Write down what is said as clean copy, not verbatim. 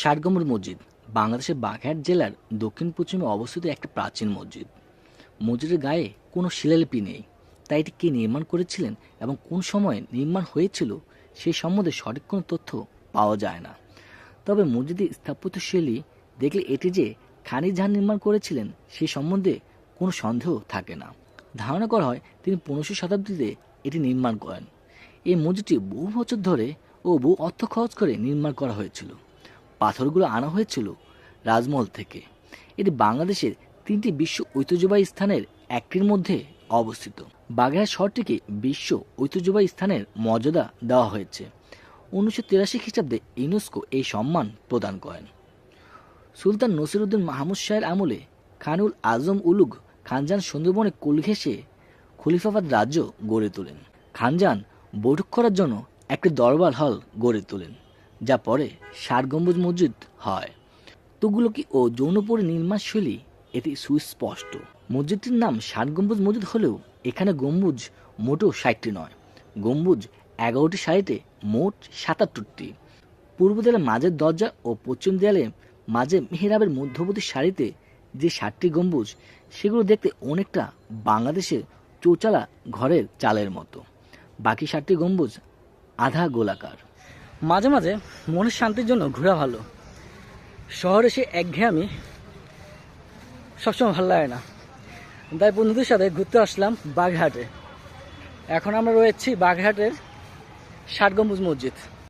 ষাট গম্বুজ মসজিদ বাংলাদেশের বাগেরহাট জেলার দক্ষিণ পশ্চিমে অবস্থিত একটি প্রাচীন মসজিদ। মসজিদের গায়ে কোনো শিলালিপি নেই, তাই এটি কে নির্মাণ করেছিলেন এবং কোন সময়ে নির্মাণ হয়েছিল সেই সম্বন্ধে সঠিক কোনো তথ্য পাওয়া যায় না। তবে মসজিদের স্থাপত্যশৈলী দেখলে এটি যে খানিজ জাহান নির্মাণ করেছিলেন সেই সম্বন্ধে কোনো সন্দেহ থাকে না। ধারণা করা হয় তিনি 15শ শতাব্দীতে এটি নির্মাণ করেন। এই মসজিদটি বহু বছর ধরে ও বহু অর্থ খরচ করে নির্মাণ করা হয়েছিল। পাথরগুলো আনা হয়েছিল রাজমহল থেকে। এটি বাংলাদেশের 3টি বিশ্ব ঐতিহ্যবাহী স্থানের একটির মধ্যে অবস্থিত। বাগেরহাট শহরটিকে বিশ্ব ঐতিহ্যবাহী স্থানের মর্যাদা দেওয়া হয়েছে। 1983 খ্রিস্টাব্দে ইউনেস্কো এই সম্মান প্রদান করেন। সুলতান নসিরুদ্দিন মাহমুদ শাহের আমলে খানুল আজম উলুগ খানজান সুন্দরবনে কুল ঘেঁষে খলিফাবাদ রাজ্য গড়ে তোলেন। খানজান বৈঠক করার জন্য একটি দরবার হল গড়ে তোলেন, যা পরে ষাট গম্বুজ মসজিদ হয়। তুগলকি ও জৌনপুরী নির্মাণশৈলী এটি সুস্পষ্ট। মসজিদটির নাম ষাট গম্বুজ মসজিদ হলেও এখানে গম্বুজ মোটেও 60টি নয়। গম্বুজ 11টি সারিতে মোট 77টি। পূর্ব দেয়ালে মাঝের দরজা ও পশ্চিম দেয়ালে মাঝে মেহরাবের মধ্যবর্তী সারিতে যে 7টি গম্বুজ, সেগুলো দেখতে অনেকটা বাংলাদেশের চৌচালা ঘরের চালের মতো। বাকি 7টি গম্বুজ আধা গোলাকার। মাঝে মাঝে মনের শান্তির জন্য ঘোরা ভালো। শহরে সে একঘেয়েমি সবসময় ভালো লাগে না, তাই বন্ধুদের সাথে ঘুরতে আসলাম বাগেরহাটে। এখন আমরা রয়েছি বাগেরহাটের ষাট গম্বুজ মসজিদ।